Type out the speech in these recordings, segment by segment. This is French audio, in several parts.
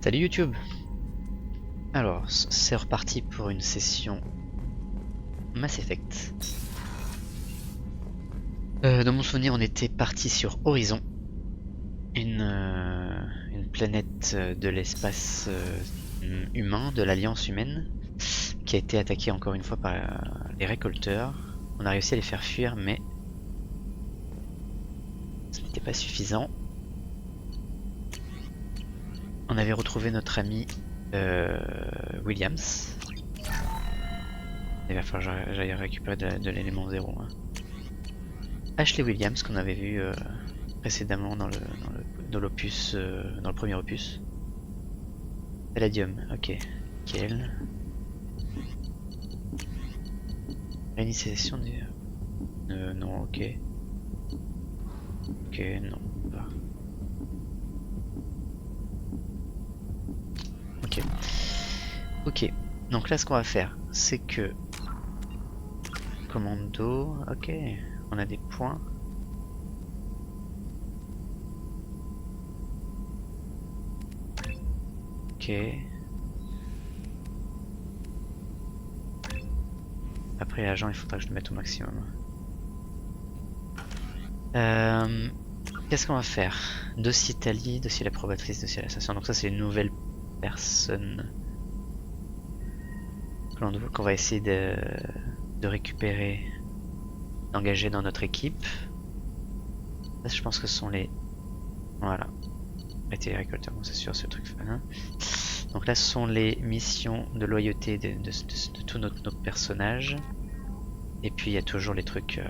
Salut YouTube. Alors, c'est reparti pour une session Mass Effect. Dans mon souvenir, on était parti sur Horizon, une planète de l'espace humain, de l'Alliance humaine, qui a été attaquée encore une fois par les récolteurs. On a réussi à les faire fuir, mais ce n'était pas suffisant. On avait retrouvé notre ami Williams. Il va falloir que j'aille récupérer de l'élément 0. Hein. Ashley Williams qu'on avait vu précédemment dans l'opus, dans le premier opus. Palladium, ok. Nickel. Réinitialisation des... non, ok. Ok, non, pas. Ok. Ok. Donc là, ce qu'on va faire, c'est que... Commando, ok. On a des points. Ok. Après l'agent, il faudra que je le mette au maximum. Qu'est-ce qu'on va faire? Dossier Tali, dossier l'approbatrice, dossier l'assassin. Donc ça c'est une nouvelle personne qu'on va essayer de récupérer, d'engager dans notre équipe. Là je pense que ce sont les... Voilà. Arrêtez les récolteurs, bon c'est sûr ce truc. Hein. Donc là ce sont les missions de loyauté de tous nos personnages. Et puis il y a toujours les trucs...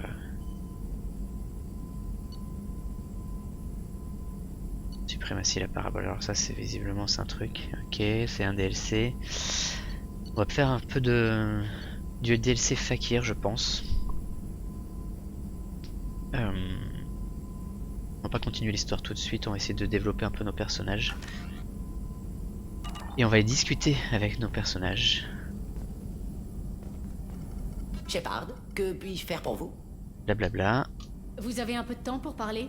Suprématie la parabole, alors ça c'est visiblement c'est un truc, ok, c'est un DLC. On va faire un peu du DLC Fakir je pense. On va pas continuer l'histoire tout de suite, on va essayer de développer un peu nos personnages. Et on va discuter avec nos personnages. Shepard, que puis-je faire pour vous? Blablabla. Vous avez un peu de temps pour parler?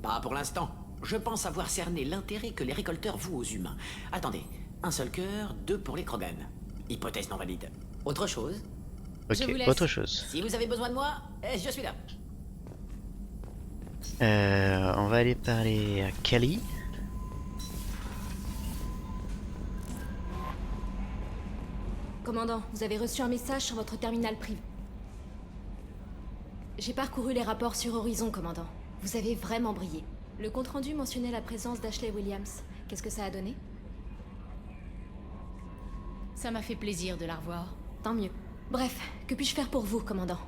Pas pour l'instant. Je pense avoir cerné l'intérêt que les récolteurs vouent aux humains. Attendez, un seul cœur, 2 pour les Krogan. Hypothèse non valide. Autre chose? Je vous Ok, laisse. autre chose. Si vous avez besoin de moi, je suis là. On va aller parler à Kali. Commandant, vous avez reçu un message sur votre terminal privé. J'ai parcouru les rapports sur Horizon, commandant. Vous avez vraiment brillé. Le compte-rendu mentionnait la présence d'Ashley Williams. Qu'est-ce que ça a donné? Ça m'a fait plaisir de la revoir. Tant mieux. Bref, que puis-je faire pour vous, commandant?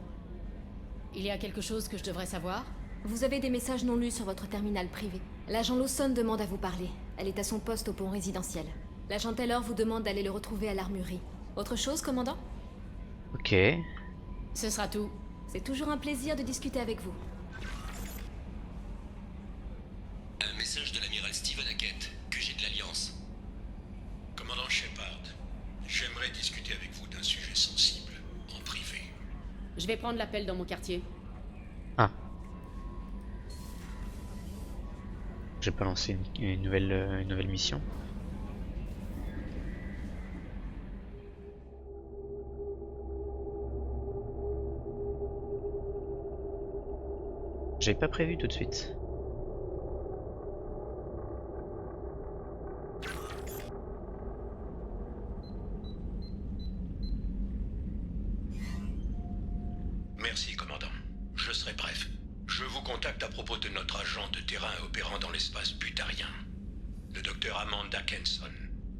Il y a quelque chose que je devrais savoir? Vous avez des messages non lus sur votre terminal privé. L'agent Lawson demande à vous parler. Elle est à son poste au pont résidentiel. L'agent Taylor vous demande d'aller le retrouver à l'armurerie. Autre chose, commandant? Ok. Ce sera tout. C'est toujours un plaisir de discuter avec vous. Un message de l'amiral Steven Hackett, QG de l'Alliance. Commandant Shepard, j'aimerais discuter avec vous d'un sujet sensible, en privé. Je vais prendre l'appel dans mon quartier. Ah. J'ai pas lancé une nouvelle mission. J'avais pas prévu tout de suite. Merci, commandant. Je serai bref. Je vous contacte à propos de notre agent de terrain opérant dans l'espace butarien, le docteur Amanda Kenson.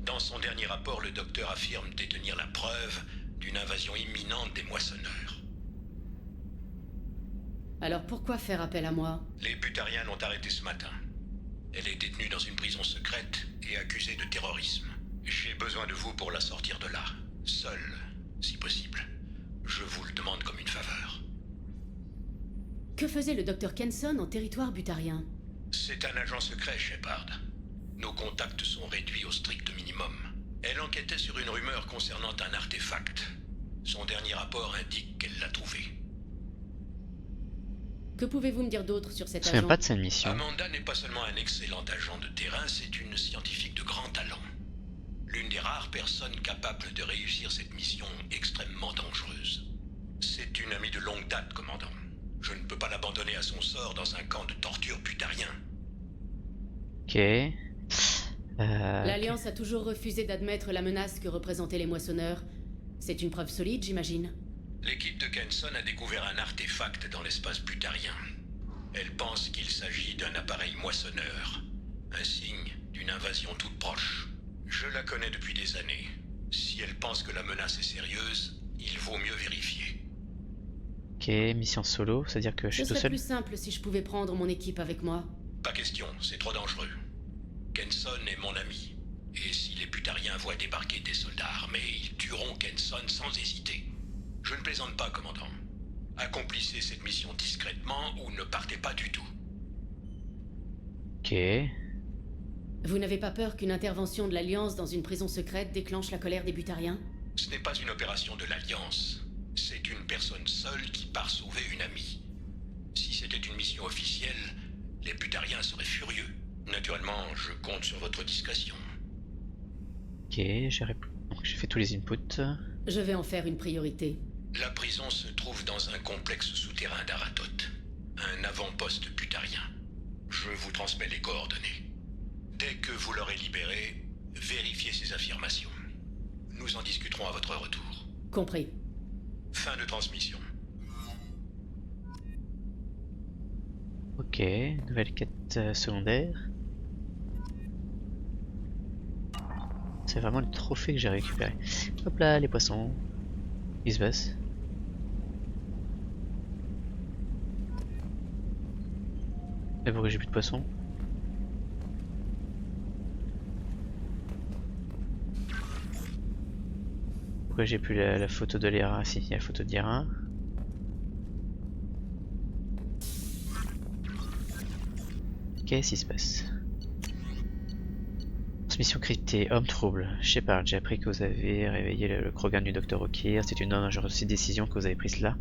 Dans son dernier rapport, le docteur affirme détenir la preuve d'une invasion imminente des moissonneurs. Alors pourquoi faire appel à moi? Les butariens l'ont arrêtée ce matin. Elle est détenue dans une prison secrète et accusée de terrorisme. J'ai besoin de vous pour la sortir de là. Seul, si possible. Je vous le demande comme une faveur. Que faisait le docteur Kenson en territoire butarien? C'est un agent secret, Shepard. Nos contacts sont réduits au strict minimum. Elle enquêtait sur une rumeur concernant un artefact. Son dernier rapport indique qu'elle l'a trouvé. Que pouvez-vous me dire d'autre sur cet Je me souviens agent? pas de cette mission. Amanda n'est pas seulement un excellent agent de terrain, c'est une scientifique de grand talent. personne capable de réussir cette mission extrêmement dangereuse. C'est une amie de longue date, commandant. Je ne peux pas l'abandonner à son sort dans un camp de torture butarien. Ok. L'Alliance a toujours refusé d'admettre la menace que représentaient les moissonneurs. C'est une preuve solide, j'imagine. L'équipe de Kenson a découvert un artefact dans l'espace butarien. Elle pense qu'il s'agit d'un appareil moissonneur. Un signe d'une invasion toute proche. Je la connais depuis des années. Si elle pense que la menace est sérieuse, il vaut mieux vérifier. Ok, mission solo, c'est-à-dire que je suis Ce tout serait seul. plus simple si je pouvais prendre mon équipe avec moi. Pas question, c'est trop dangereux. Kenson est mon ami. Et si les butariens voient débarquer des soldats armés, ils tueront Kenson sans hésiter. Je ne plaisante pas, commandant. Accomplissez cette mission discrètement ou ne partez pas du tout. Ok. Vous n'avez pas peur qu'une intervention de l'Alliance dans une prison secrète déclenche la colère des butariens? Ce n'est pas une opération de l'Alliance. C'est une personne seule qui part sauver une amie. Si c'était une mission officielle, les butariens seraient furieux. Naturellement, je compte sur votre discrétion. Ok, donc j'ai fait tous les inputs. Je vais en faire une priorité. La prison se trouve dans un complexe souterrain d'Aratot. Un avant-poste butarien. Je vous transmets les coordonnées. Dès que vous l'aurez libéré, vérifiez ces affirmations. Nous en discuterons à votre retour. Compris. Fin de transmission. Ok, nouvelle quête secondaire. C'est vraiment le trophée que j'ai récupéré. Hop là, les poissons. Ils se baissent. Et pourquoi j'ai plus de poissons? Pourquoi j'ai plus la photo de l'Ira? Ah si, il y a la photo de l'Ira. Qu'est-ce qui se passe? Transmission cryptée, homme trouble. Shepard, j'ai appris que vous avez réveillé le Krogan du Dr. O'Keefe. C'est une dangereuse décision que vous avez prise là.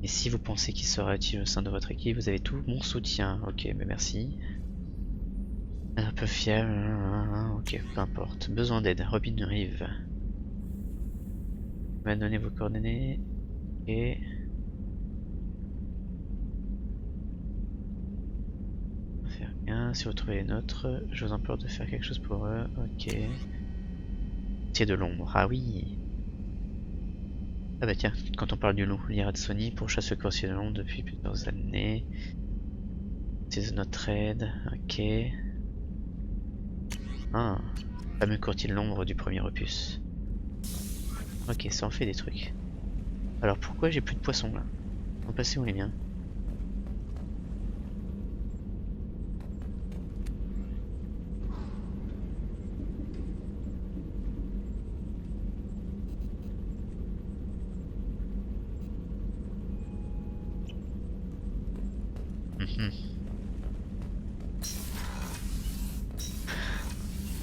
Et si vous pensez qu'il sera utile au sein de votre équipe, vous avez tout mon soutien. Ok, mais merci. Un peu fiable. Ok, peu importe. Besoin d'aide. Robin Rive. Vous m'avez donné vos coordonnées. Et... faire rien. Si vous trouvez les nôtres, je vous implore de faire quelque chose pour eux. Ok. C'est de l'ombre. Ah oui. Ah bah tiens, quand on parle du loup, l'Ira de Sony pourchasse le coursier de l'ombre depuis plusieurs années. C'est de notre aide. Ok. Ah. Fameux courtier de l'ombre du premier opus. Ok, ça en fait des trucs. Alors pourquoi j'ai plus de poissons là? On passait où les miens?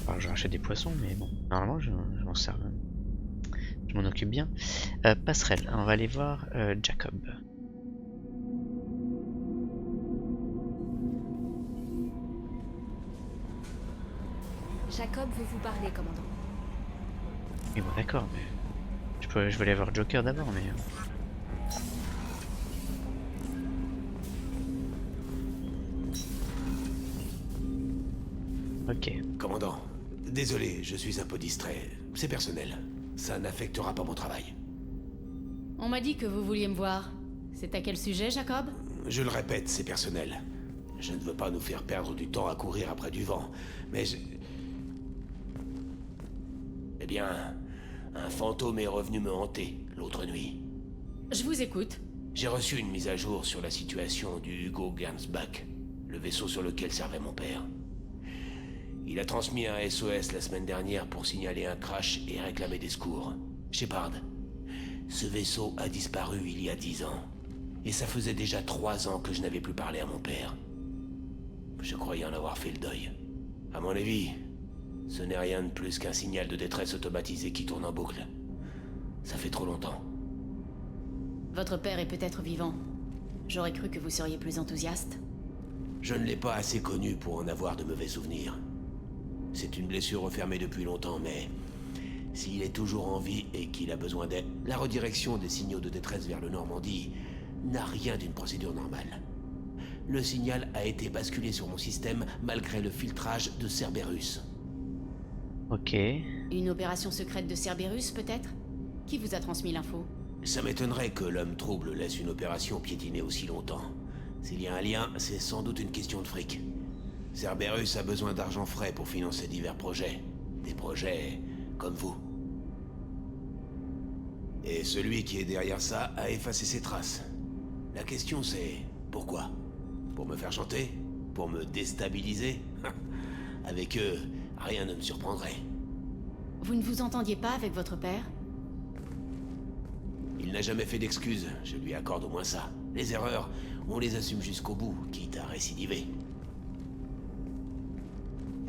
Alors je rachète des poissons, mais bon, normalement je m'en sers. Je m'en occupe bien. Passerelle, on va aller voir Jacob. Jacob veut vous parler, commandant. Oui bon d'accord, mais je vais aller voir Joker d'abord, mais... Ok. Commandant, désolé, je suis un peu distrait. C'est personnel. Ça n'affectera pas mon travail. On m'a dit que vous vouliez me voir. C'est à quel sujet, Jacob? Je le répète, c'est personnel. Je ne veux pas nous faire perdre du temps à courir après du vent, mais Eh bien, un fantôme est revenu me hanter l'autre nuit. Je vous écoute. J'ai reçu une mise à jour sur la situation du Hugo Gernsback, le vaisseau sur lequel servait mon père. Il a transmis un SOS la semaine dernière pour signaler un crash et réclamer des secours. Shepard, ce vaisseau a disparu il y a 10 ans. Et ça faisait déjà 3 ans que je n'avais plus parlé à mon père. Je croyais en avoir fait le deuil. À mon avis, ce n'est rien de plus qu'un signal de détresse automatisé qui tourne en boucle. Ça fait trop longtemps. Votre père est peut-être vivant. J'aurais cru que vous seriez plus enthousiaste. Je ne l'ai pas assez connu pour en avoir de mauvais souvenirs. C'est une blessure refermée depuis longtemps, mais S'il est toujours en vie et qu'il a besoin d'aide, la redirection des signaux de détresse vers le Normandie n'a rien d'une procédure normale. Le signal a été basculé sur mon système malgré le filtrage de Cerberus. Ok. Une opération secrète de Cerberus, peut-être? Qui vous a transmis l'info? Ça m'étonnerait que l'homme trouble laisse une opération piétiner aussi longtemps. S'il y a un lien, c'est sans doute une question de fric. Cerberus a besoin d'argent frais pour financer divers projets. Des projets comme vous. Et celui qui est derrière ça a effacé ses traces. La question c'est... pourquoi? Pour me faire chanter? Pour me déstabiliser? Avec eux, rien ne me surprendrait. Vous ne vous entendiez pas avec votre père? Il n'a jamais fait d'excuses, je lui accorde au moins ça. Les erreurs, on les assume jusqu'au bout, quitte à récidiver.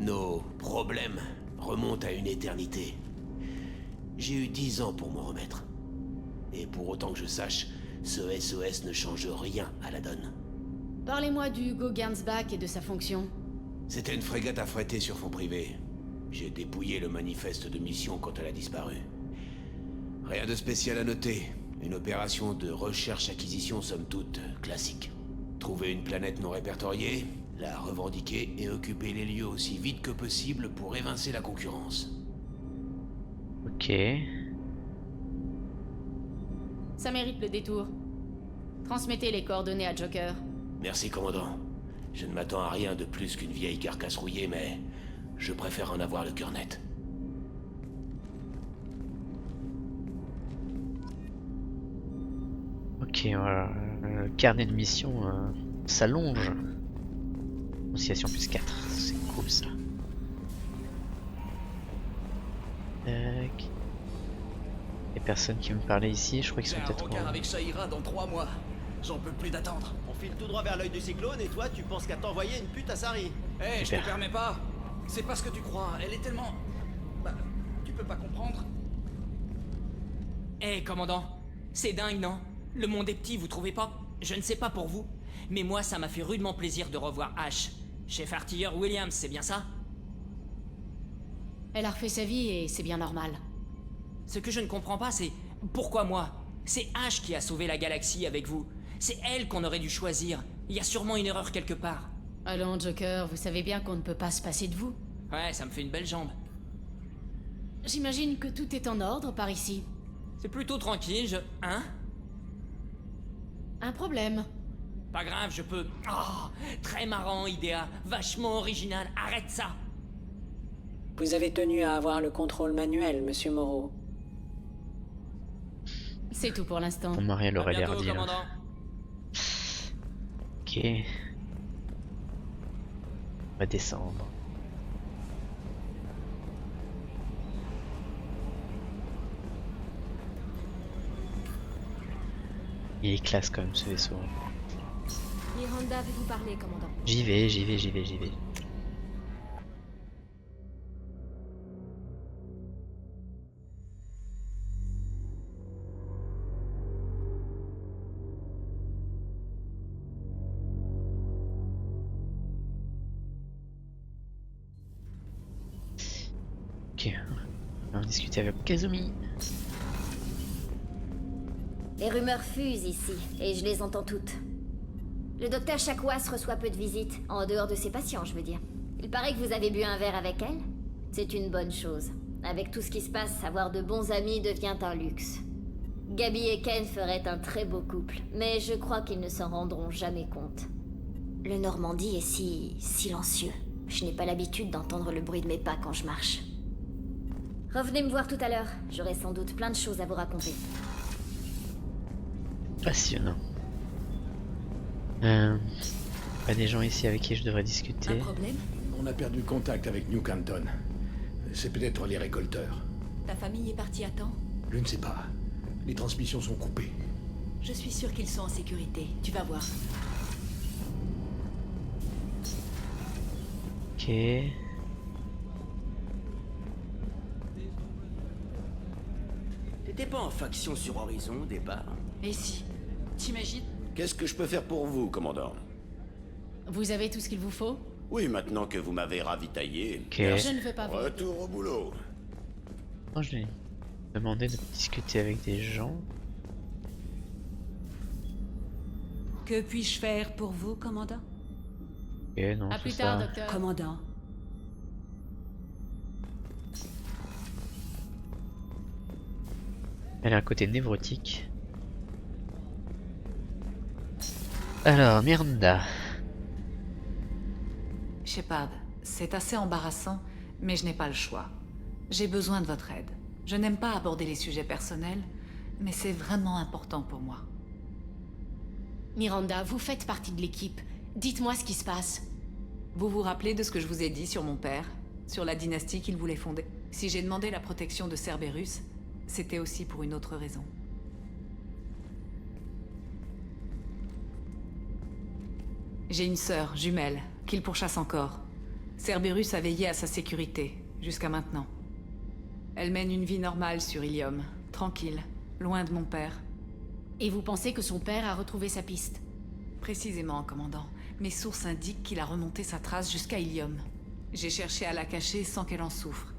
Nos problèmes remontent à une éternité. J'ai eu 10 ans pour m'en remettre. Et pour autant que je sache, ce SOS ne change rien à la donne. Parlez-moi du Hugo Gernsback et de sa fonction. C'était une frégate affrétée sur fond privé. J'ai dépouillé le manifeste de mission quand elle a disparu. Rien de spécial à noter. Une opération de recherche-acquisition somme toute classique. Trouver une planète non répertoriée, la revendiquer et occuper les lieux aussi vite que possible pour évincer la concurrence. Ok. Ça mérite le détour. Transmettez les coordonnées à Joker. Merci, commandant. Je ne m'attends à rien de plus qu'une vieille carcasse rouillée, mais je préfère en avoir le cœur net. Ok, voilà. Le carnet de mission s'allonge. Conciliation +4, c'est cool ça. Tac. Les personnes qui me parlaient ici, je crois qu'ils sont J'ai un peut-être... rencard avec Shaira dans 3 mois. J'en peux plus d'attendre. On file tout droit vers l'œil du cyclone et toi, tu penses qu'à t'envoyer une pute à Sari. Eh, je Super. te permets pas. C'est pas ce que tu crois. Elle est tellement... Bah, tu peux pas comprendre. Eh, commandant, c'est dingue, non? Le monde est petit, vous trouvez pas? Je ne sais pas pour vous, mais moi, ça m'a fait rudement plaisir de revoir Ash. Chef artilleur Williams, c'est bien ça? Elle a refait sa vie et c'est bien normal. Ce que je ne comprends pas, c'est... Pourquoi moi? C'est Ash qui a sauvé la galaxie avec vous. C'est elle qu'on aurait dû choisir. Il y a sûrement une erreur quelque part. Allons, Joker, vous savez bien qu'on ne peut pas se passer de vous. Ouais, ça me fait une belle jambe. J'imagine que tout est en ordre par ici. C'est plutôt tranquille, Hein? Un problème. Pas grave, je peux... Oh, très marrant, Idea. Vachement original. Arrête ça. Vous avez tenu à avoir le contrôle manuel, monsieur Moreau. C'est tout pour l'instant. Mon mari elle À aurait l'air bientôt, dit là. commandant. Ok. On va descendre. Il est classe quand même ce vaisseau. Miranda veut vous parler, commandant. J'y vais, j'y vais, j'y vais, j'y vais. Ok, on va discuter avec Kazumi. Les rumeurs fusent ici, et je les entends toutes. Le docteur Chakwas reçoit peu de visites, en dehors de ses patients, je veux dire. Il paraît que vous avez bu un verre avec elle. C'est une bonne chose. Avec tout ce qui se passe, avoir de bons amis devient un luxe. Gabi et Ken feraient un très beau couple, mais je crois qu'ils ne s'en rendront jamais compte. Le Normandie est si silencieux. Je n'ai pas l'habitude d'entendre le bruit de mes pas quand je marche. Revenez me voir tout à l'heure, j'aurai sans doute plein de choses à vous raconter. Passionnant. Pas des gens ici avec qui je devrais discuter. Un problème? On a perdu contact avec New Canton. C'est peut-être les récolteurs. Ta famille est partie à temps? Je ne sais pas. Les transmissions sont coupées. Je suis sûre qu'ils sont en sécurité. Tu vas voir. Ok. T'étais pas en faction sur Horizon au départ? Et si? T'imagines? Qu'est-ce que je peux faire pour vous, commandant? Vous avez tout ce qu'il vous faut? Oui, maintenant que vous m'avez ravitaillé. Ok. Je ne veux pas vous... Retour au boulot. Oh, je lui ai demandé de discuter avec des gens. Que puis-je faire pour vous, commandant? Ok, non, À c'est plus tard, ça. docteur. Commandant. Elle a un côté névrotique. Alors, Miranda. Shepard, c'est assez embarrassant, mais je n'ai pas le choix. J'ai besoin de votre aide. Je n'aime pas aborder les sujets personnels, mais c'est vraiment important pour moi. Miranda, vous faites partie de l'équipe. Dites-moi ce qui se passe. Vous vous rappelez de ce que je vous ai dit sur mon père, sur la dynastie qu'il voulait fonder? Si j'ai demandé la protection de Cerberus, c'était aussi pour une autre raison. J'ai une sœur, jumelle, qu'il pourchasse encore. Cerberus a veillé à sa sécurité, jusqu'à maintenant. Elle mène une vie normale sur Ilium, tranquille, loin de mon père. Et vous pensez que son père a retrouvé sa piste? Précisément, commandant. Mes sources indiquent qu'il a remonté sa trace jusqu'à Ilium. J'ai cherché à la cacher sans qu'elle en souffre,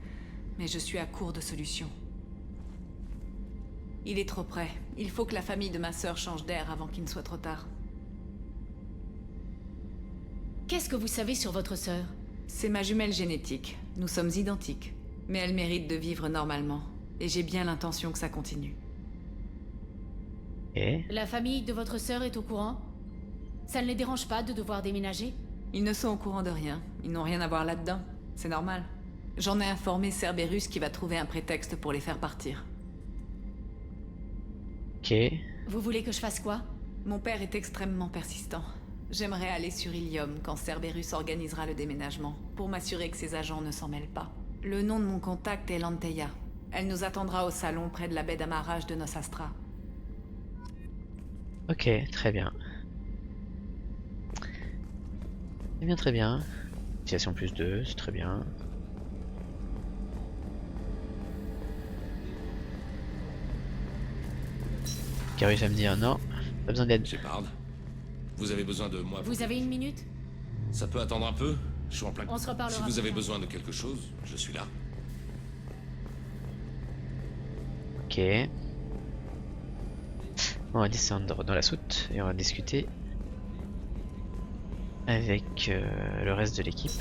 mais je suis à court de solutions. Il est trop près. Il faut que la famille de ma sœur change d'air avant qu'il ne soit trop tard. Qu'est-ce que vous savez sur votre sœur? C'est ma jumelle génétique. Nous sommes identiques. Mais elle mérite de vivre normalement. Et j'ai bien l'intention que ça continue. Et La famille de votre sœur est au courant? Ça ne les dérange pas de devoir déménager? Ils ne sont au courant de rien. Ils n'ont rien à voir là-dedans. C'est normal. J'en ai informé Cerberus qui va trouver un prétexte pour les faire partir. ok. Vous voulez que je fasse quoi? Mon père est extrêmement persistant. J'aimerais aller sur Ilium quand Cerberus organisera le déménagement, pour m'assurer que ses agents ne s'en mêlent pas. Le nom de mon contact est Lanteia. Elle nous attendra au salon près de la baie d'amarrage de Nos Astra. Ok, très bien. Très bien, très bien. Situation plus 2, c'est très bien. Carus va me dire non, pas besoin d'aide. Shepard, vous avez besoin de moi? Vous avez une minute? Ça peut attendre un peu? Je suis en plein. On se reparlera Si vous avez plus tard. besoin de quelque chose, je suis là. Ok. On va descendre dans la soute et on va discuter avec le reste de l'équipe.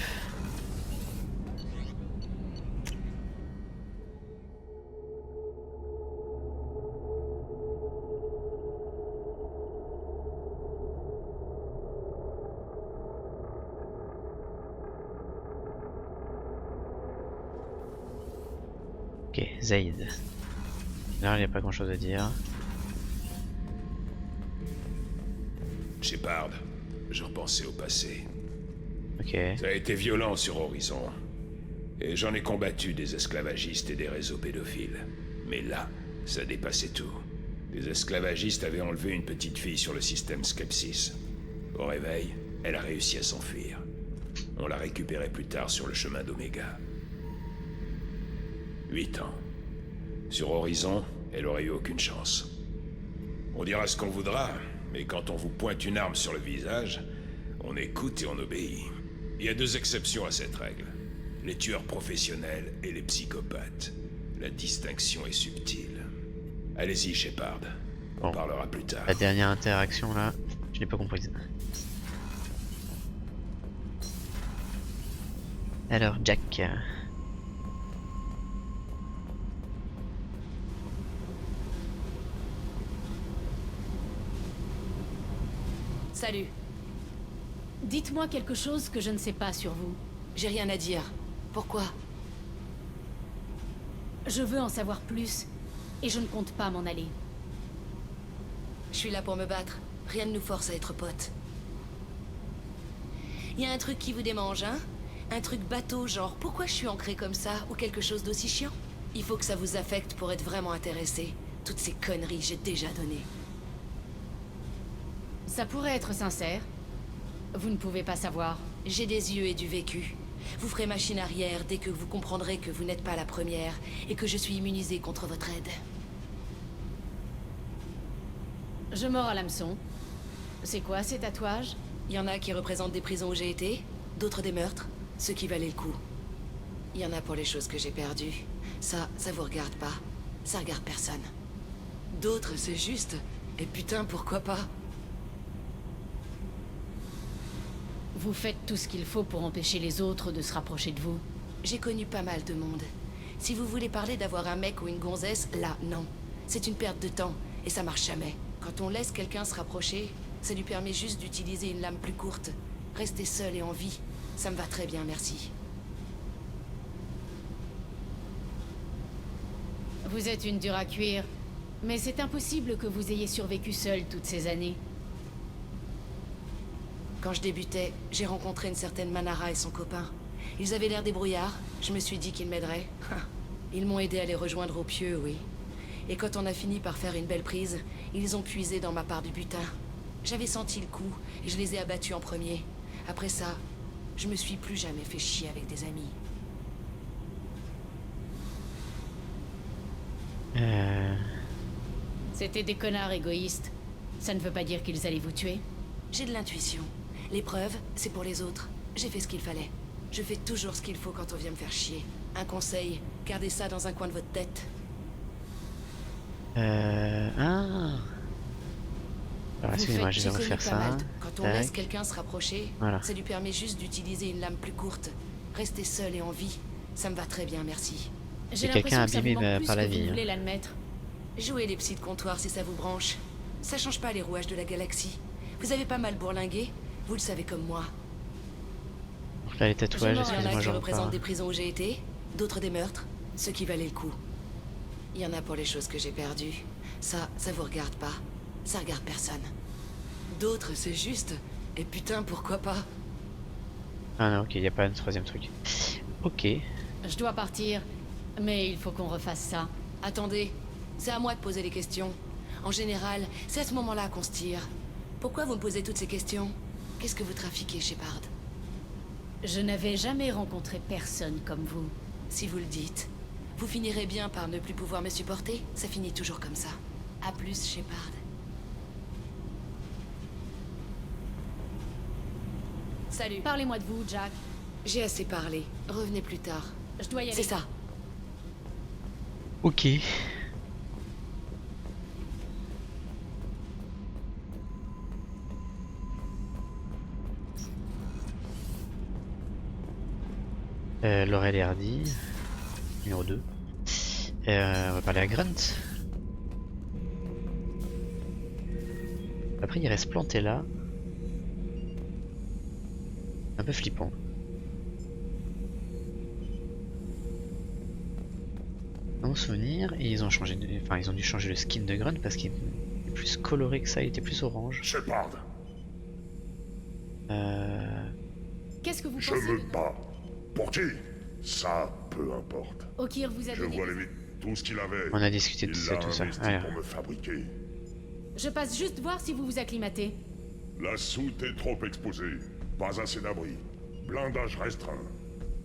Ok, Zaid. Là, il n'y a pas grand chose à dire. Shepard, je repensais au passé. Ok. Ça a été violent sur Horizon. Et j'en ai combattu des esclavagistes et des réseaux pédophiles. Mais là, ça dépassait tout. Les esclavagistes avaient enlevé une petite fille sur le système Skepsis. Au réveil, elle a réussi à s'enfuir. On l'a récupérée plus tard sur le chemin d'Oméga. 8 ans. Sur Horizon, elle aurait eu aucune chance. On dira ce qu'on voudra, mais quand on vous pointe une arme sur le visage, on écoute et on obéit. Il y a 2 exceptions à cette règle. Les tueurs professionnels et les psychopathes. La distinction est subtile. Allez-y, Shepard. On parlera plus tard. La dernière interaction là, je l'ai pas comprise. Alors, Jack. Salut. Dites-moi quelque chose que je ne sais pas sur vous. J'ai rien à dire. Pourquoi? Je veux en savoir plus, et je ne compte pas m'en aller. Je suis là pour me battre. Rien ne nous force à être potes. Y a un truc qui vous démange, hein? Un truc bateau, genre pourquoi je suis ancré comme ça, ou quelque chose d'aussi chiant? Il faut que ça vous affecte pour être vraiment intéressé. Toutes ces conneries, j'ai déjà donné. Ça pourrait être sincère. Vous ne pouvez pas savoir. J'ai des yeux et du vécu. Vous ferez machine arrière dès que vous comprendrez que vous n'êtes pas la première et que je suis immunisé contre votre aide. Je mords à l'hameçon. C'est quoi ces tatouages? Il y en a qui représentent des prisons où j'ai été, d'autres des meurtres, ceux qui valaient le coup. Il y en a pour les choses que j'ai perdues, Ça vous regarde pas. Ça regarde personne. D'autres, c'est juste. Et putain, pourquoi pas? Vous faites tout ce qu'il faut pour empêcher les autres de se rapprocher de vous. J'ai connu pas mal de monde. Si vous voulez parler d'avoir un mec ou une gonzesse, là, non. C'est une perte de temps, et ça marche jamais. Quand on laisse quelqu'un se rapprocher, ça lui permet juste d'utiliser une lame plus courte. Rester seul et en vie, ça me va très bien, merci. Vous êtes une dure à cuire, mais c'est impossible que vous ayez survécu seul toutes ces années. Quand je débutais, j'ai rencontré une certaine Manara et son copain. Ils avaient l'air débrouillards, je me suis dit qu'ils m'aideraient. Ils m'ont aidé à les rejoindre au pieu, oui. Et quand on a fini par faire une belle prise, ils ont puisé dans ma part du butin. J'avais senti le coup, et je les ai abattus en premier. Après ça, je me suis plus jamais fait chier avec des amis. C'était des connards égoïstes. Ça ne veut pas dire qu'ils allaient vous tuer. J'ai de l'intuition. Les preuves, c'est pour les autres. J'ai fait ce qu'il fallait. Je fais toujours ce qu'il faut quand on vient me faire chier. Un conseil, gardez ça dans un coin de votre tête. Alors, excusez-moi, je vais refaire ça. Quand on laisse quelqu'un se rapprocher, voilà. Ça lui permet juste d'utiliser une lame plus courte. Rester seul et en vie, ça me va très bien, merci. J'ai quelqu'un l'impression que ça vous abîmé manque plus par la que vie, vous hein. voulez l'admettre. Jouez les psys de comptoir si ça vous branche. Ça change pas les rouages de la galaxie. Vous avez pas mal bourlingué, vous le savez comme moi. Donc là, les tatouages, Il y en excusez-moi, a qui j'en représentent parle. des prisons où j'ai été, d'autres des meurtres, ceux qui valaient le coup. Il y en a pour les choses que j'ai perdues. Ça vous regarde pas. Ça regarde personne. D'autres, c'est juste. Et putain, pourquoi pas? Ah non, ok, il n'y a pas un troisième truc. Ok. Je dois partir, mais il faut qu'on refasse ça. Attendez, c'est à moi de poser les questions. En général, c'est à ce moment-là qu'on se tire. Pourquoi vous me posez toutes ces questions? Qu'est-ce que vous trafiquez, Shepard? Je n'avais jamais rencontré personne comme vous. Si vous le dites, vous finirez bien par ne plus pouvoir me supporter. Ça finit toujours comme ça. À plus, Shepard. Salut. Parlez-moi de vous, Jack. J'ai assez parlé. Revenez plus tard. Je dois y aller. C'est ça. Ok. Laurel et Hardy, numéro 2. On va parler à Grunt. Après il reste planté là. Un peu flippant. Dans mon souvenir, et ils ont changé de... enfin ils ont dû changer le skin de Grunt parce qu'il est plus coloré que ça, il était plus orange. Shepard. Qu'est-ce que vous Je pensez me bats. Pour qui? Ça, peu importe. Okir vous a Je donné... vois limite tout ce qu'il avait. On a discuté de Il ça, l'a tout ça. investi Ouais. pour me fabriquer. Je passe juste voir si vous vous acclimatez. La soute est trop exposée. Pas assez d'abri. Blindage restreint.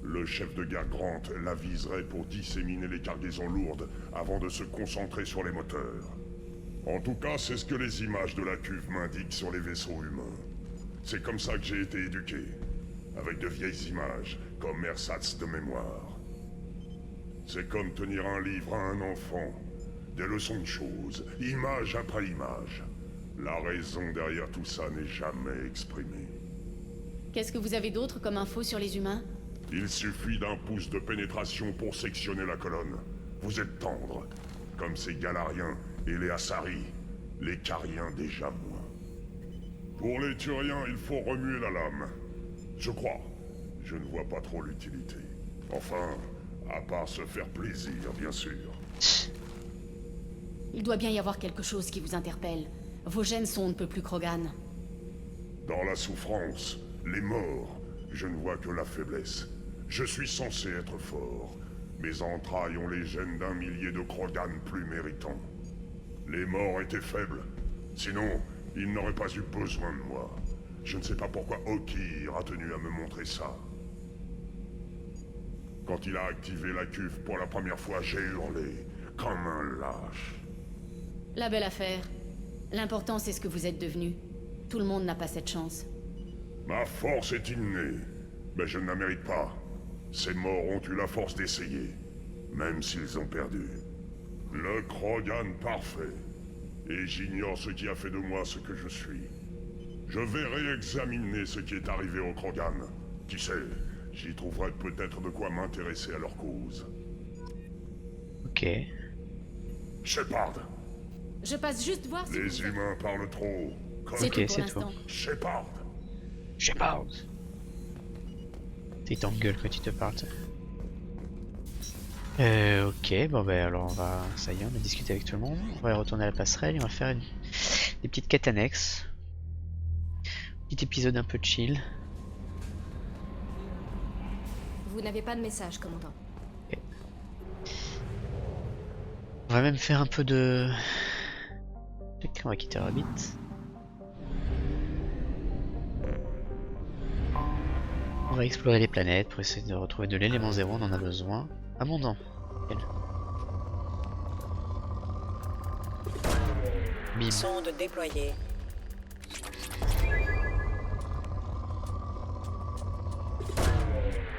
Le chef de guerre Grant l'aviserait pour disséminer les cargaisons lourdes avant de se concentrer sur les moteurs. En tout cas, c'est ce que les images de la cuve m'indiquent sur les vaisseaux humains. C'est comme ça que j'ai été éduqué. Avec de vieilles images, comme ersatz de mémoire. C'est comme tenir un livre à un enfant. Des leçons de choses, image après image. La raison derrière tout ça n'est jamais exprimée. Qu'est-ce que vous avez d'autre comme info sur les humains? Il suffit d'un pouce de pénétration pour sectionner la colonne. Vous êtes tendre, comme ces Galariens et les Asari, les Cariens déjà moins. Pour les Turiens, il faut remuer la lame. Je crois. Je ne vois pas trop l'utilité. Enfin, à part se faire plaisir, bien sûr. Il doit bien y avoir quelque chose qui vous interpelle. Vos gènes sont on ne peut plus Krogan. Dans la souffrance, les morts, je ne vois que la faiblesse. Je suis censé être fort. Mes entrailles ont les gènes d'un millier de Krogan plus méritants. Les morts étaient faibles. Sinon, ils n'auraient pas eu besoin de moi. Je ne sais pas pourquoi Okir a tenu à me montrer ça. Quand il a activé la cuve pour la première fois, j'ai hurlé, comme un lâche. La belle affaire. L'important c'est ce que vous êtes devenu. Tout le monde n'a pas cette chance. Ma force est innée, mais je ne la mérite pas. Ces morts ont eu la force d'essayer. même s'ils ont perdu. Le Krogan parfait. Et j'ignore ce qui a fait de moi ce que je suis. Je vais réexaminer ce qui est arrivé aux Krogan. Qui sait, j'y trouverai peut-être de quoi m'intéresser à leur cause. Ok. Shepard. Je passe juste voir si Les humains parlent trop. C'est tout pour l'instant. Shepard. Shepard. T'es en gueule quand tu te parles. Ok, bon ben alors on va... Ça y est, on a discuté avec tout le monde. On va retourner à la passerelle et on va faire des petites quêtes annexes. Petit épisode un peu chill. Vous n'avez pas de message, commandant. Okay. On va même faire un peu de... On va quitter Rabbit. On va explorer les planètes pour essayer de retrouver de l'élément zéro, on en a besoin. Abondant. Bim. Sonde déployée.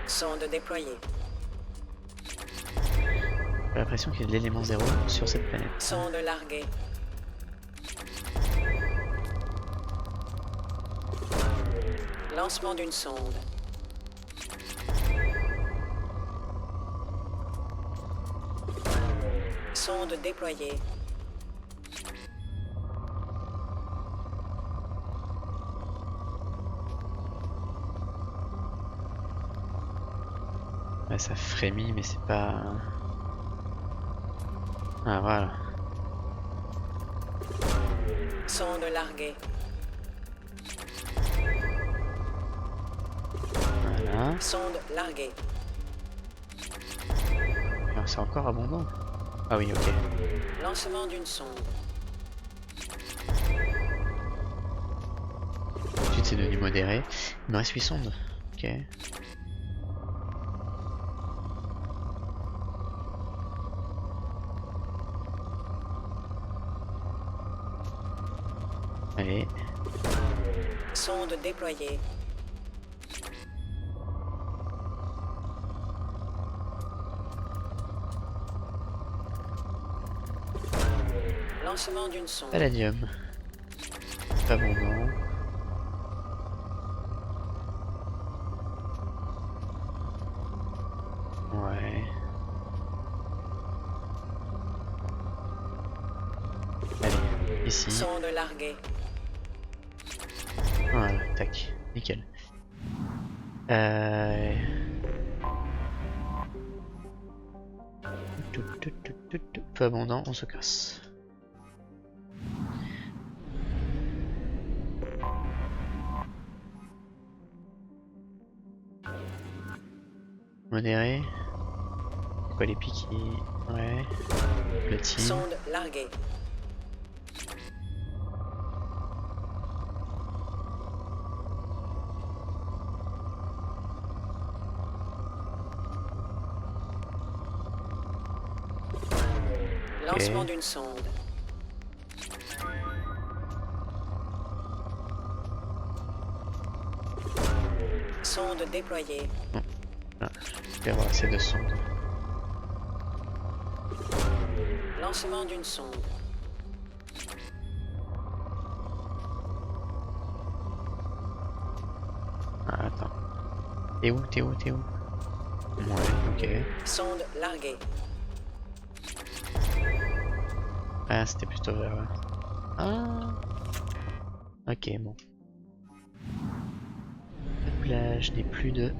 Sonde déployée. J'ai l'impression qu'il y a de l'élément zéro sur cette planète. Sonde larguée. Lancement d'une sonde. Sonde déployée. Ouais, ça frémit, mais c'est pas... Ah, voilà. Sonde larguée. Voilà. Sonde larguée. Alors, c'est encore abondant. Ah oui, ok. Lancement d'une sonde. Ensuite, c'est devenu modéré. Il me reste 8 sondes. Ok. Allez. Sonde déployée. Lancement d'une sonde. Palladium. Pas bon, non. Ouais. Allez, ici. Sonde larguée. Voilà, tac, nickel. Peu abondant, on se casse. Modéré. C'est quoi les piquets? Ouais. Platine. Sonde larguée. Lancement d'une sonde. Sonde déployée. Bon. Là, je vais avoir assez de sondes. Lancement d'une sonde. Ah, attends. T'es où? T'es où? T'es où? Ouais, ok. Sonde larguée. Ah, c'était plutôt vers là. Ah. Ok, bon. Hop là, je n'ai plus de...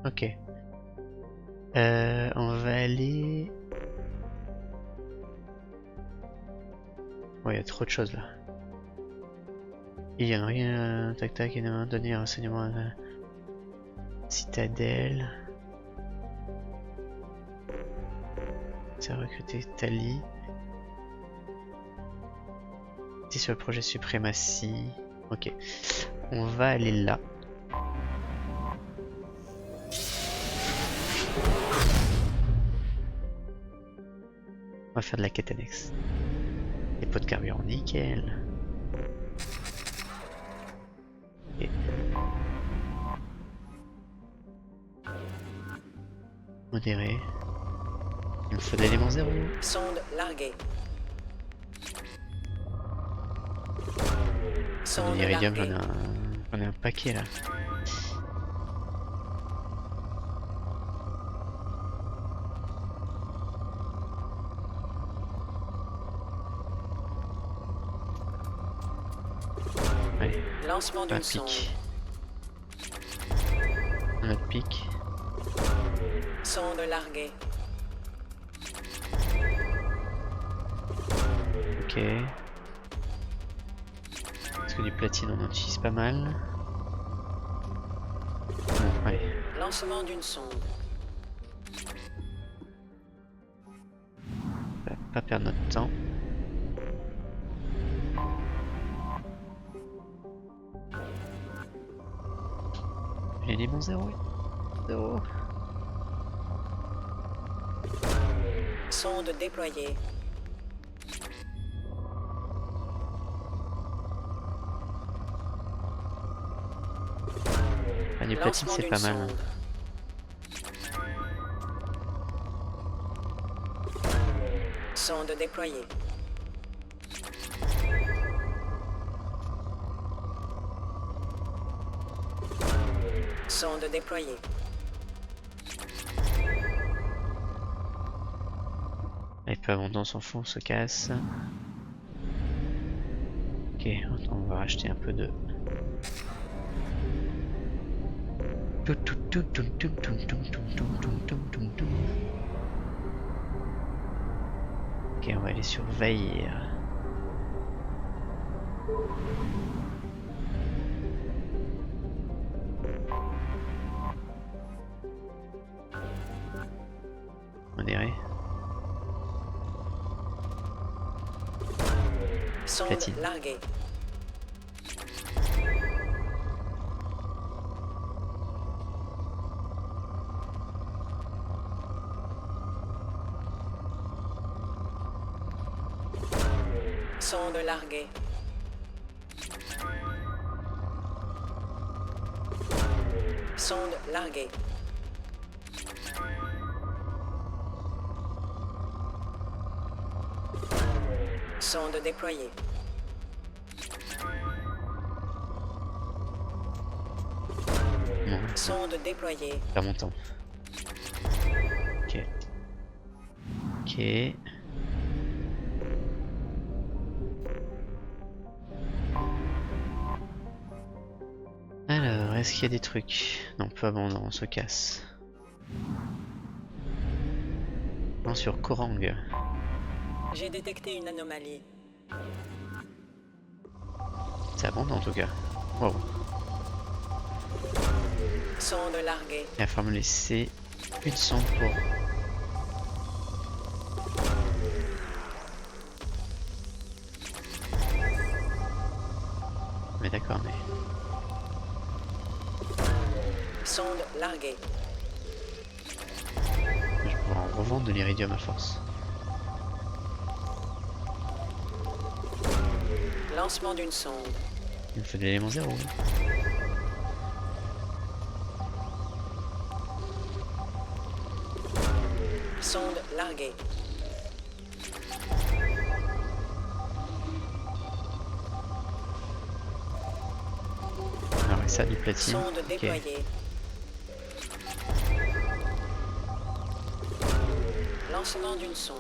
Ok. On va aller... Ouais, il y a trop de choses là. Il y en a rien... Tac tac, il y en a un donné un renseignement à la citadelle. C'est recruter Tali. C'est sur le projet Suprématie. Ok. On va aller là. On va faire de la quête annexe. Les pots de carburant, nickel. Et... Modéré. Il me faut d'éléments 0. Sonde larguée. Sonde L'iridium, larguée. j'en ai un paquet là. Allez, Lancement un d'une sonde. pic. Un autre pic. Sonde larguée. Ok. Est-ce que du platine on en utilise pas mal? Bon, allez. Lancement d'une sonde. On va pas perdre notre temps. L'élément 0. 0. Sonde déployée. Ah, du platine c'est pas mal. Sonde déployée. Sonde déployée. Allez, peu abondant, on s'en fout, on se casse. Ok, on va racheter un peu de... Ok, on va aller surveiller. Modéré. Sonde Platine. larguée. Sonde larguée. Sonde larguée. Sonde déployée. Non, Sonde déployée. pas mon temps. Ok. Ok. Alors, est-ce qu'il y a des trucs? Non, pas bon, non, on se casse. Non, sur Korang. J'ai détecté une anomalie. C'est abondant en tout cas. Wow. Sonde larguée. Il va falloir me laisser une sonde pour... Mais d'accord, mais... Sonde larguée. Je vais pouvoir en revendre de l'iridium à force. Lancement d'une sonde. Il me faut de l'élément 0. Sonde larguée. Alors et ça, du platine. Sonde Ok. déployée. Lancement d'une sonde.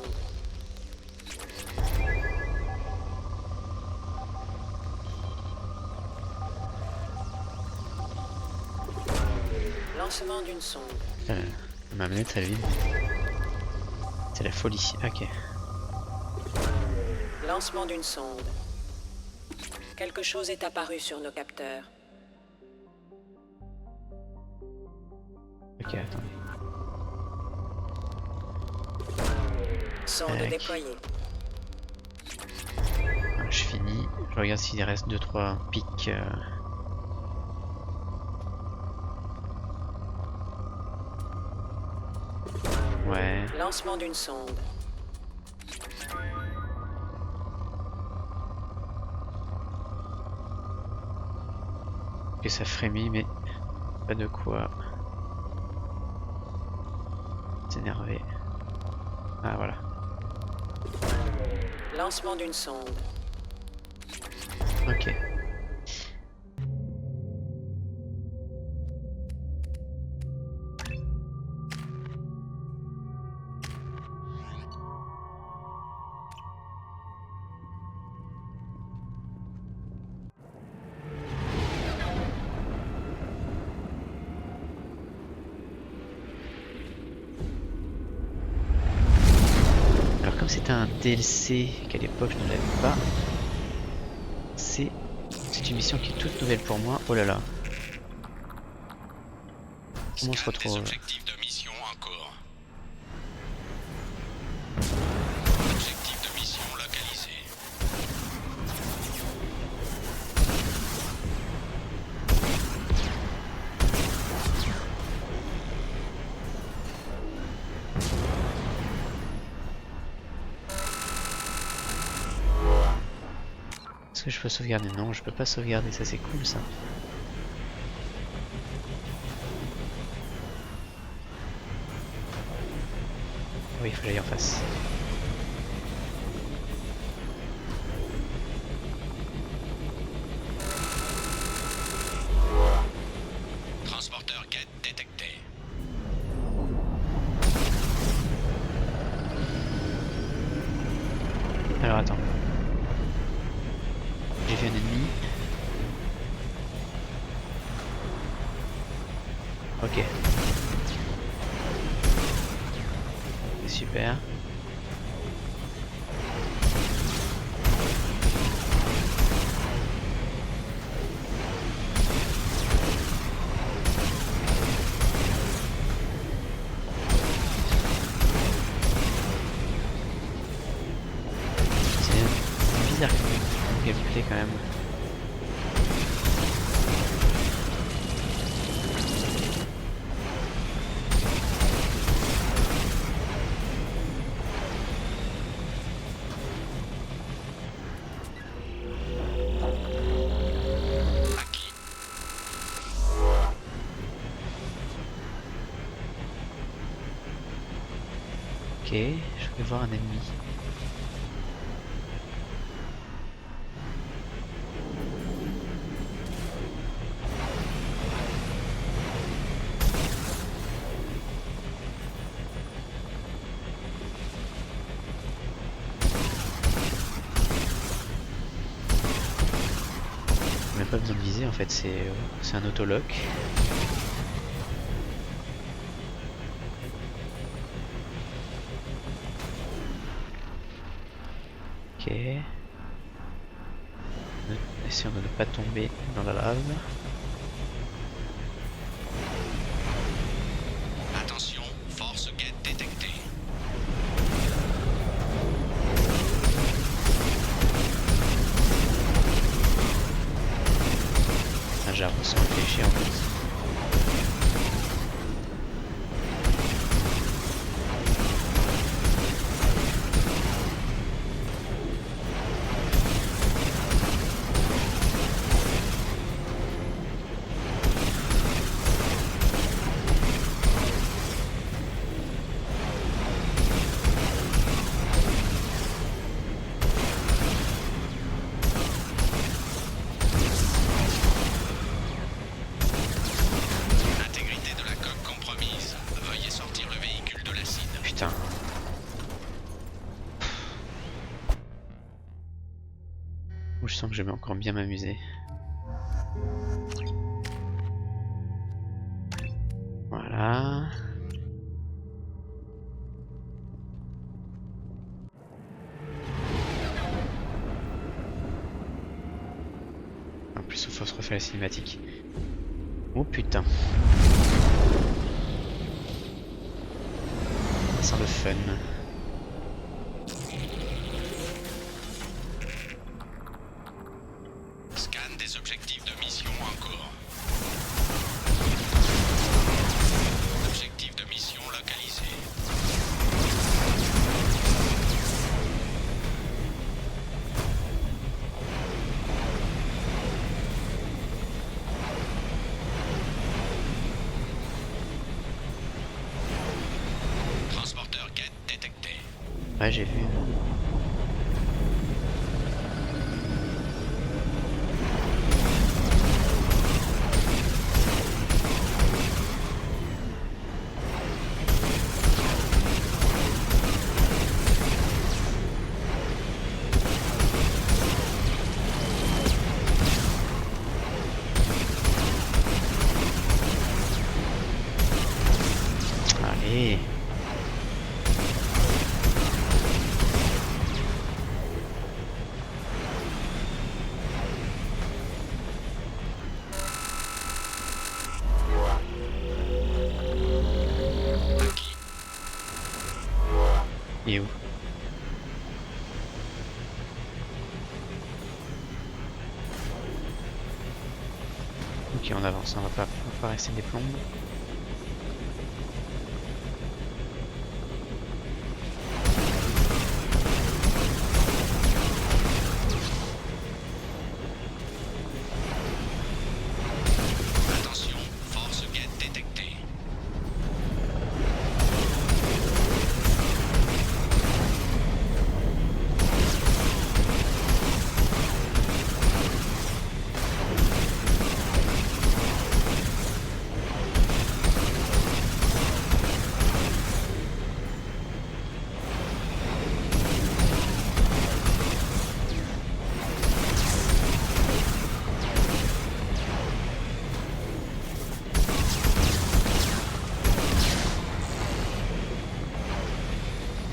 Lancement d'une sonde. Putain, ma manette elle est vide. C'est la folie. Ok. Lancement d'une sonde. Quelque chose est apparu sur nos capteurs. Ok, attendez. Sonde Tac. déployée. Voilà, je finis. Je regarde s'il reste 2-3 pics. Ouais. Lancement d'une sonde. Que ça frémit, mais pas de quoi est énervé. Ah voilà. Lancement d'une sonde. Ok. Alors comme c'était un DLC qu'à l'époque je ne l'avais pas, c'est une mission qui est toute nouvelle pour moi. Oh là là. Comment on se retrouve? Objectif de mission en cours. Objectif de mission localisé. Est-ce que je peux sauvegarder? Non, je peux pas sauvegarder, ça c'est cool ça. Oui, il faut que j'aille en face. Transporteur Geth détecté. Alors attends. J'ai vu un ennemi. Ok. Super. C'est bizarre comme gameplay quand même. Ok, je vais voir un ennemi. On n'a pas besoin de viser en fait, c'est un autolock. Ok. Essayons de ne pas tomber dans la lave. Attention, force Geth détectée. Un jarre sans réfléchir en fait. Intégrité de la coque compromise. Veuillez sortir le véhicule de l'acide. Putain. Je sens que je vais encore bien m'amuser. Voilà. En plus, il faut se refaire la cinématique. Oh putain. Ça sent le fun. Scan des objectifs de mission en cours. Objectif de mission localisé. Ouais, j'ai vu. Allez. Il est où? Ok, on avance, on va pas rester des plombes. Attention, force guette détectée.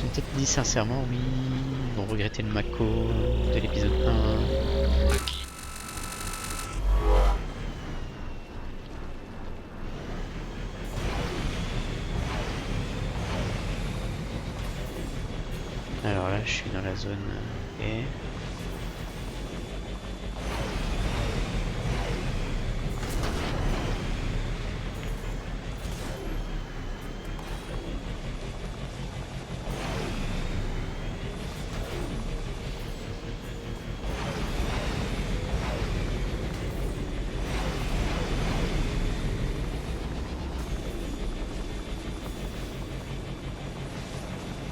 J'ai peut-être dit sincèrement, oui, ils vont regretter le Mako de l'épisode 1. Alors là, je suis dans la zone et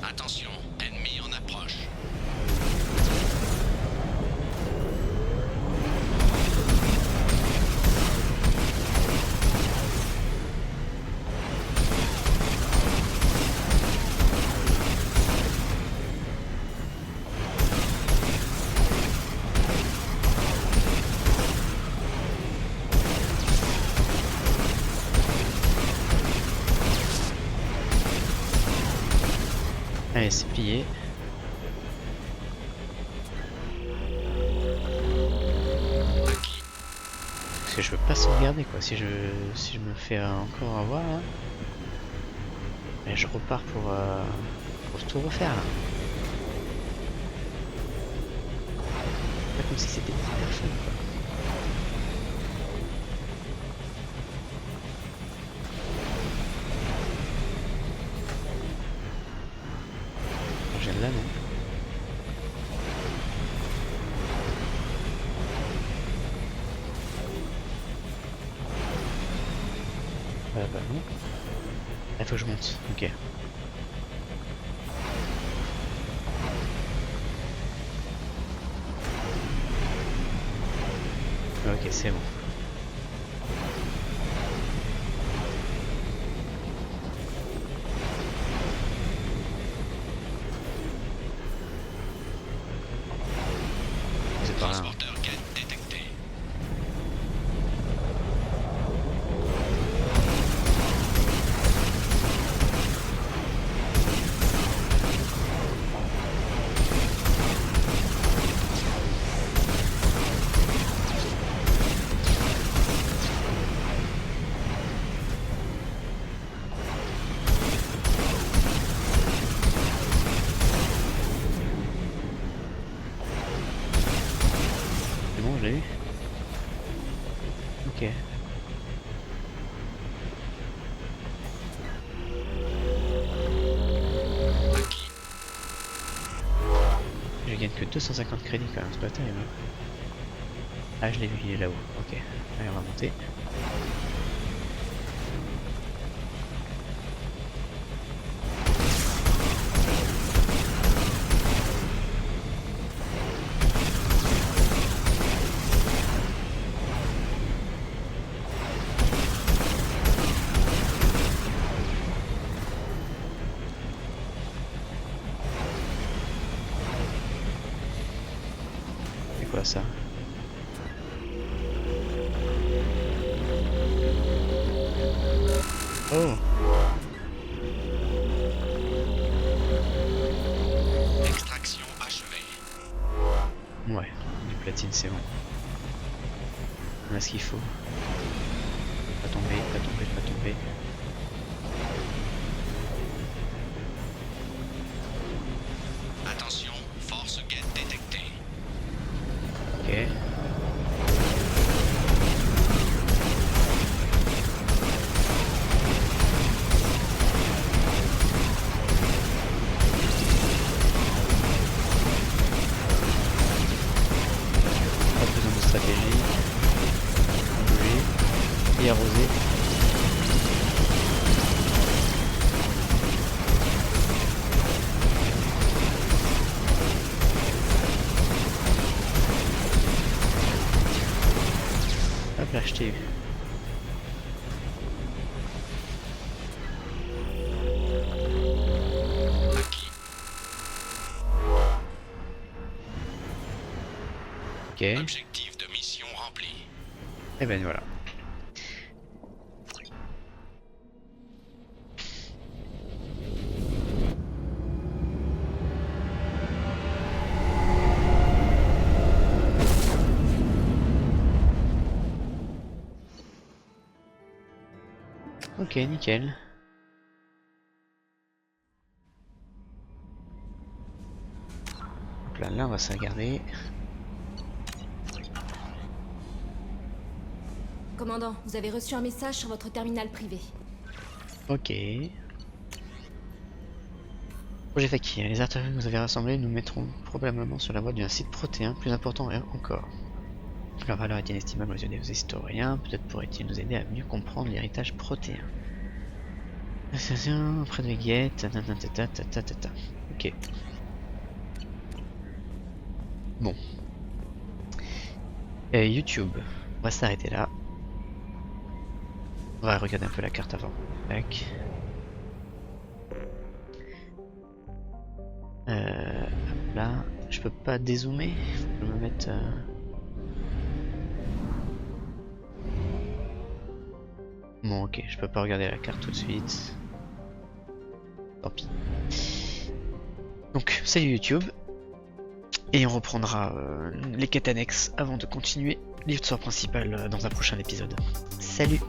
Attention, ennemi en approche. allez, c'est plié. Parce que je peux pas sauvegarder quoi, si je me fais encore avoir là. Et je repars pour tout refaire là. Pas comme si c'était hyper fun quoi. J'ai de là non. Bah non. Il faut que je monte, ok. Ok, c'est bon. C'est par là. Transporteur guette détecté. C'est bon, je l'ai eu. Ok. Je gagne que 250 crédits quand même, c'est pas terrible. Ah, je l'ai vu, il est là-haut. Ok. Allez, on va monter. quoi ça? Oh! Extraction achevée. Ouais, du platine c'est bon. On a ce qu'il faut. Pas tomber, pas tomber, pas tomber. Attention, force guette détectée. Ok. Pas besoin de stratégie. Bouger. Et arroser. Hop là, je t'ai eu. Ok. Objectif de mission rempli. Et ben voilà. Ok, nickel. Donc là, on va se regarder. Commandant, vous avez reçu un message sur votre terminal privé. Ok. Projet Fakir. Les artefacts que vous avez rassemblés nous mettront probablement sur la voie d'un site protéin plus important encore. Leur valeur est inestimable aux yeux des historiens. Peut-être pourrait-il nous aider à mieux comprendre l'héritage protéin. Près de Guette. Ok. Bon. YouTube. On va s'arrêter là. On va regarder un peu la carte avant. Tac. Là, je peux pas dézoomer. Je peux me mettre. Bon, ok, je peux pas regarder la carte tout de suite. Tant pis. Donc, salut YouTube. Et on reprendra les quêtes annexes avant de continuer l'histoire principale dans un prochain épisode. Salut!